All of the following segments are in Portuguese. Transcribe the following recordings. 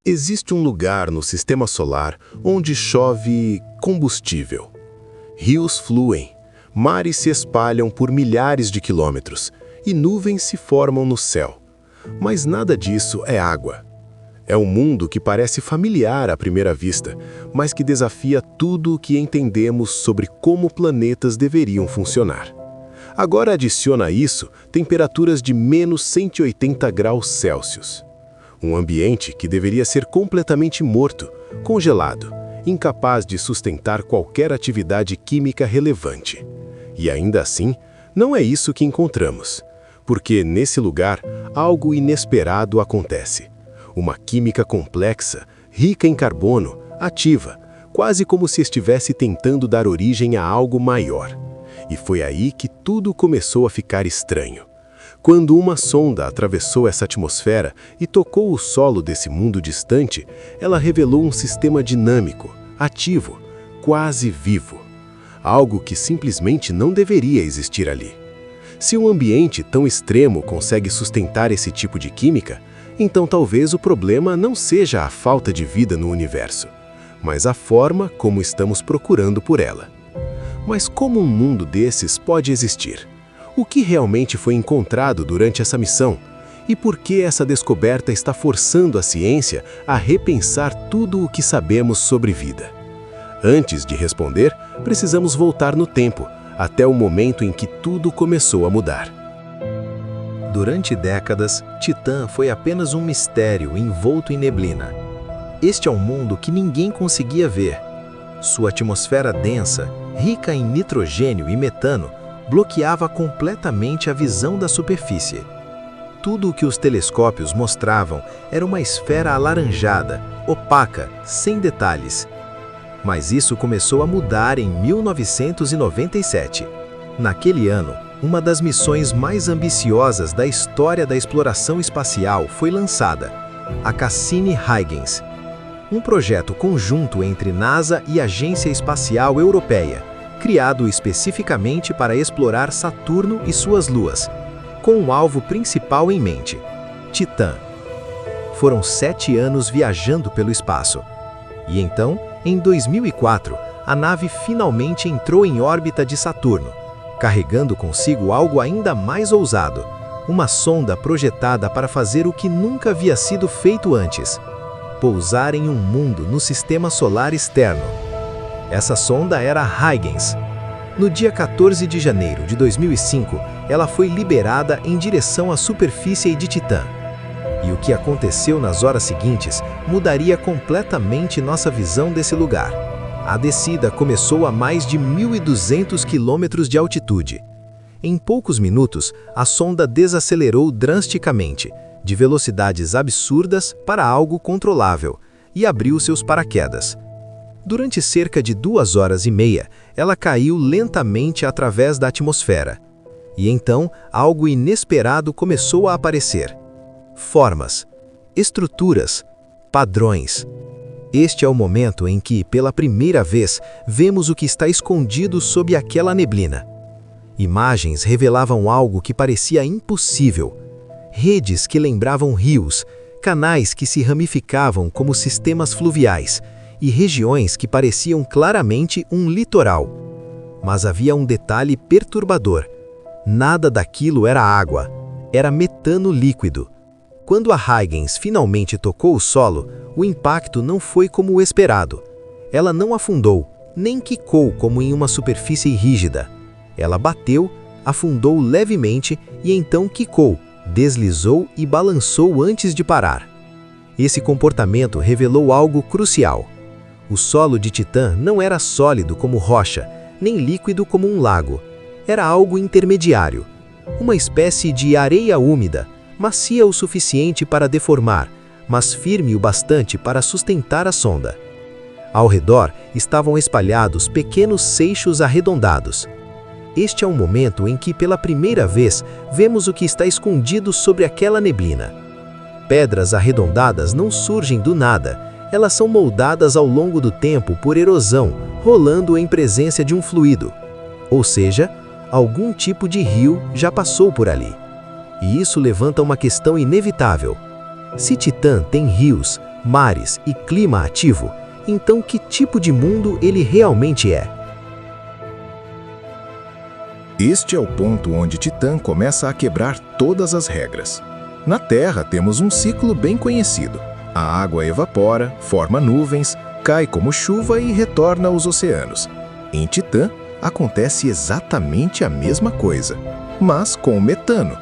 Existe um lugar no Sistema Solar onde chove combustível. Rios fluem, mares se espalham por milhares de quilômetros e nuvens se formam no céu. Mas nada disso é água. É um mundo que parece familiar à primeira vista, mas que desafia tudo o que entendemos sobre como planetas deveriam funcionar. Agora adiciona a isso temperaturas de menos 180 graus Celsius. Um ambiente que deveria ser completamente morto, congelado, incapaz de sustentar qualquer atividade química relevante. E ainda assim, não é isso que encontramos, porque nesse lugar algo inesperado acontece. Uma química complexa, rica em carbono, ativa, quase como se estivesse tentando dar origem a algo maior. E foi aí que tudo começou a ficar estranho. Quando uma sonda atravessou essa atmosfera e tocou o solo desse mundo distante, ela revelou um sistema dinâmico, ativo, quase vivo. Algo que simplesmente não deveria existir ali. Se um ambiente tão extremo consegue sustentar esse tipo de química, então talvez o problema não seja a falta de vida no universo, mas a forma como estamos procurando por ela. Mas como um mundo desses pode existir? O que realmente foi encontrado durante essa missão? E por que essa descoberta está forçando a ciência a repensar tudo o que sabemos sobre vida? Antes de responder, precisamos voltar no tempo, até o momento em que tudo começou a mudar. Durante décadas, Titã foi apenas um mistério envolto em neblina. Este é um mundo que ninguém conseguia ver. Sua atmosfera densa, rica em nitrogênio e metano, bloqueava completamente a visão da superfície. Tudo o que os telescópios mostravam era uma esfera alaranjada, opaca, sem detalhes. Mas isso começou a mudar em 1997. Naquele ano, uma das missões mais ambiciosas da história da exploração espacial foi lançada, a Cassini-Huygens, um projeto conjunto entre NASA e Agência Espacial Europeia, criado especificamente para explorar Saturno e suas luas, com um alvo principal em mente: Titã. Foram 7 anos viajando pelo espaço. E então, em 2004, a nave finalmente entrou em órbita de Saturno, carregando consigo algo ainda mais ousado, uma sonda projetada para fazer o que nunca havia sido feito antes: pousar em um mundo no sistema solar externo. Essa sonda era a Huygens. No dia 14 de janeiro de 2005, ela foi liberada em direção à superfície de Titã. E o que aconteceu nas horas seguintes mudaria completamente nossa visão desse lugar. A descida começou a mais de 1.200 quilômetros de altitude. Em poucos minutos, a sonda desacelerou drasticamente, de velocidades absurdas para algo controlável, e abriu seus paraquedas. Durante cerca de 2 horas e meia, ela caiu lentamente através da atmosfera. E então, algo inesperado começou a aparecer. Formas, estruturas, padrões. Este é o momento em que, pela primeira vez, vemos o que está escondido sob aquela neblina. Imagens revelavam algo que parecia impossível. Redes que lembravam rios, canais que se ramificavam como sistemas fluviais, e regiões que pareciam claramente um litoral. Mas havia um detalhe perturbador. Nada daquilo era água, era metano líquido. Quando a Huygens finalmente tocou o solo, o impacto não foi como o esperado. Ela não afundou, nem quicou como em uma superfície rígida. Ela bateu, afundou levemente e então quicou, deslizou e balançou antes de parar. Esse comportamento revelou algo crucial. O solo de Titã não era sólido como rocha, nem líquido como um lago. Era algo intermediário, uma espécie de areia úmida, macia o suficiente para deformar, mas firme o bastante para sustentar a sonda. Ao redor estavam espalhados pequenos seixos arredondados. Este é um momento em que, pela primeira vez, vemos o que está escondido sobre aquela neblina. Pedras arredondadas não surgem do nada. Elas são moldadas ao longo do tempo por erosão, rolando em presença de um fluido. Ou seja, algum tipo de rio já passou por ali. E isso levanta uma questão inevitável. Se Titã tem rios, mares e clima ativo, então que tipo de mundo ele realmente é? Este é o ponto onde Titã começa a quebrar todas as regras. Na Terra temos um ciclo bem conhecido. A água evapora, forma nuvens, cai como chuva e retorna aos oceanos. Em Titã, acontece exatamente a mesma coisa, mas com metano.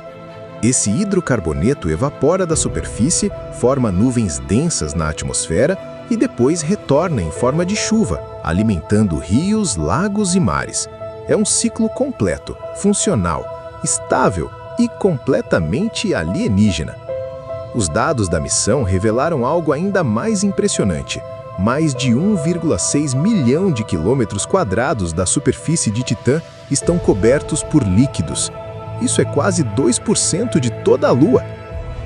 Esse hidrocarboneto evapora da superfície, forma nuvens densas na atmosfera e depois retorna em forma de chuva, alimentando rios, lagos e mares. É um ciclo completo, funcional, estável e completamente alienígena. Os dados da missão revelaram algo ainda mais impressionante. Mais de 1,6 milhão de quilômetros quadrados da superfície de Titã estão cobertos por líquidos. Isso é quase 2% de toda a Lua.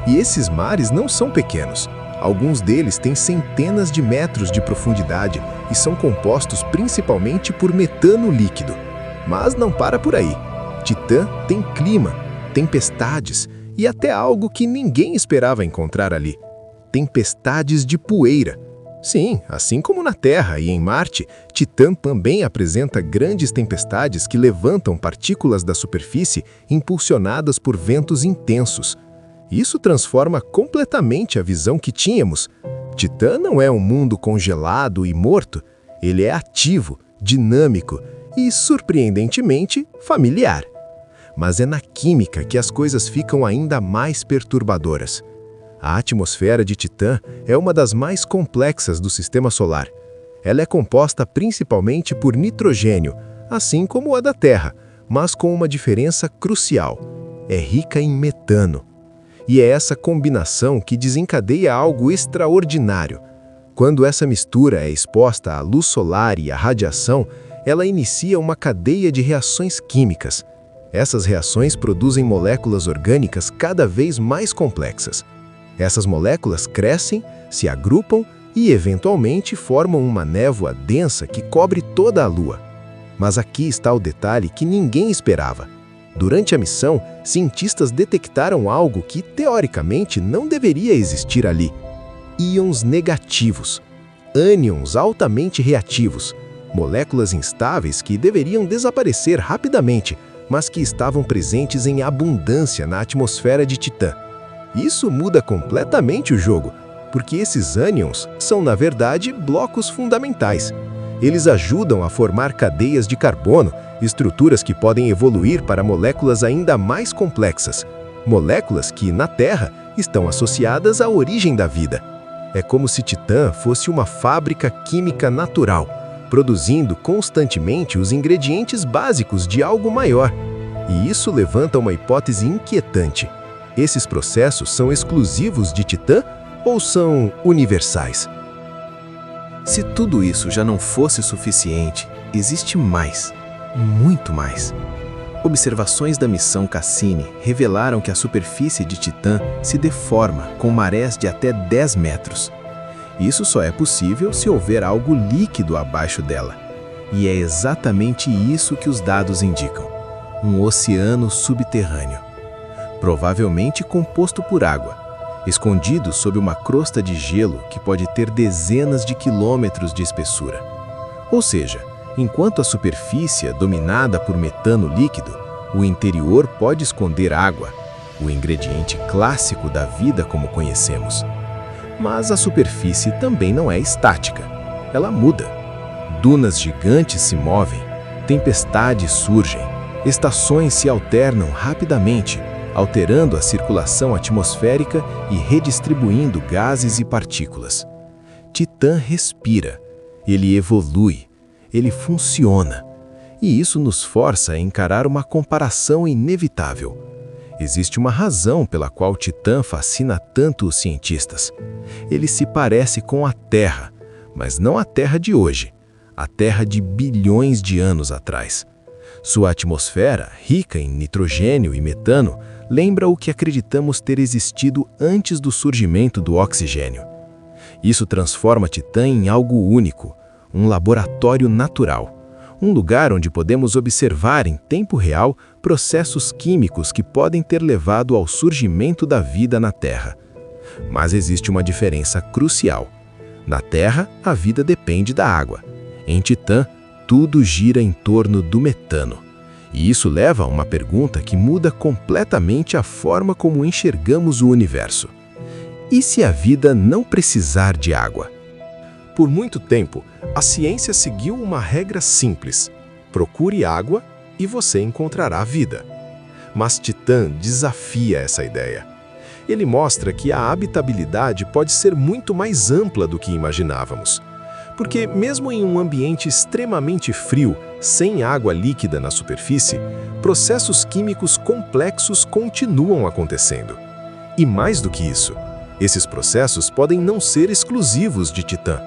E esses mares não são pequenos. Alguns deles têm centenas de metros de profundidade e são compostos principalmente por metano líquido. Mas não para por aí. Titã tem clima, tempestades e até algo que ninguém esperava encontrar ali. Tempestades de poeira. Sim, assim como na Terra e em Marte, Titã também apresenta grandes tempestades que levantam partículas da superfície impulsionadas por ventos intensos. Isso transforma completamente a visão que tínhamos. Titã não é um mundo congelado e morto. Ele é ativo, dinâmico e, surpreendentemente, familiar. Mas é na química que as coisas ficam ainda mais perturbadoras. A atmosfera de Titã é uma das mais complexas do Sistema Solar. Ela é composta principalmente por nitrogênio, assim como a da Terra, mas com uma diferença crucial. É rica em metano. E é essa combinação que desencadeia algo extraordinário. Quando essa mistura é exposta à luz solar e à radiação, ela inicia uma cadeia de reações químicas. Essas reações produzem moléculas orgânicas cada vez mais complexas. Essas moléculas crescem, se agrupam e, eventualmente, formam uma névoa densa que cobre toda a Lua. Mas aqui está o detalhe que ninguém esperava. Durante a missão, cientistas detectaram algo que, teoricamente, não deveria existir ali. Íons negativos. Ânions altamente reativos. Moléculas instáveis que deveriam desaparecer rapidamente, mas que estavam presentes em abundância na atmosfera de Titã. Isso muda completamente o jogo, porque esses ânions são, na verdade, blocos fundamentais. Eles ajudam a formar cadeias de carbono, estruturas que podem evoluir para moléculas ainda mais complexas. Moléculas que, na Terra, estão associadas à origem da vida. É como se Titã fosse uma fábrica química natural, produzindo constantemente os ingredientes básicos de algo maior. E isso levanta uma hipótese inquietante. Esses processos são exclusivos de Titã ou são universais? Se tudo isso já não fosse suficiente, existe mais, muito mais. Observações da missão Cassini revelaram que a superfície de Titã se deforma com marés de até 10 metros. Isso só é possível se houver algo líquido abaixo dela. E é exatamente isso que os dados indicam: um oceano subterrâneo. Provavelmente composto por água, escondido sob uma crosta de gelo que pode ter dezenas de quilômetros de espessura. Ou seja, enquanto a superfície é dominada por metano líquido, o interior pode esconder água, o ingrediente clássico da vida como conhecemos. Mas a superfície também não é estática. Ela muda. Dunas gigantes se movem, tempestades surgem, estações se alternam rapidamente, alterando a circulação atmosférica e redistribuindo gases e partículas. Titã respira, ele evolui, ele funciona. E isso nos força a encarar uma comparação inevitável. Existe uma razão pela qual Titã fascina tanto os cientistas. Ele se parece com a Terra, mas não a Terra de hoje, a Terra de bilhões de anos atrás. Sua atmosfera, rica em nitrogênio e metano, lembra o que acreditamos ter existido antes do surgimento do oxigênio. Isso transforma Titã em algo único, um laboratório natural, um lugar onde podemos observar em tempo real processos químicos que podem ter levado ao surgimento da vida na Terra. Mas existe uma diferença crucial. Na Terra, a vida depende da água. Em Titã, tudo gira em torno do metano. E isso leva a uma pergunta que muda completamente a forma como enxergamos o universo. E se a vida não precisar de água? Por muito tempo, a ciência seguiu uma regra simples: procure água e você encontrará vida. Mas Titã desafia essa ideia. Ele mostra que a habitabilidade pode ser muito mais ampla do que imaginávamos. Porque mesmo em um ambiente extremamente frio, sem água líquida na superfície, processos químicos complexos continuam acontecendo. E mais do que isso, esses processos podem não ser exclusivos de Titã.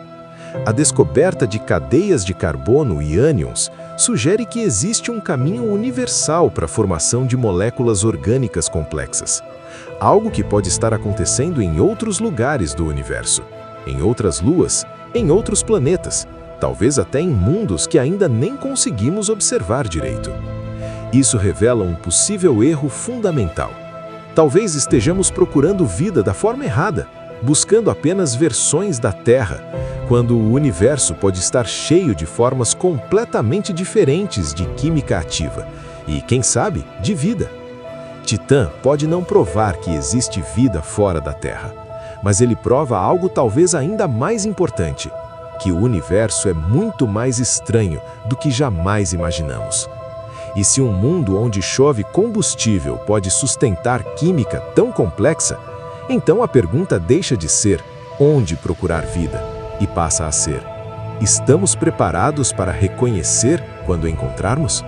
A descoberta de cadeias de carbono e ânions sugere que existe um caminho universal para a formação de moléculas orgânicas complexas. Algo que pode estar acontecendo em outros lugares do universo, em outras luas, em outros planetas, talvez até em mundos que ainda nem conseguimos observar direito. Isso revela um possível erro fundamental. Talvez estejamos procurando vida da forma errada, buscando apenas versões da Terra, quando o universo pode estar cheio de formas completamente diferentes de química ativa e, quem sabe, de vida. Titã pode não provar que existe vida fora da Terra, mas ele prova algo talvez ainda mais importante, que o universo é muito mais estranho do que jamais imaginamos. E se um mundo onde chove combustível pode sustentar química tão complexa, então a pergunta deixa de ser onde procurar vida e passa a ser: estamos preparados para reconhecer quando encontrarmos?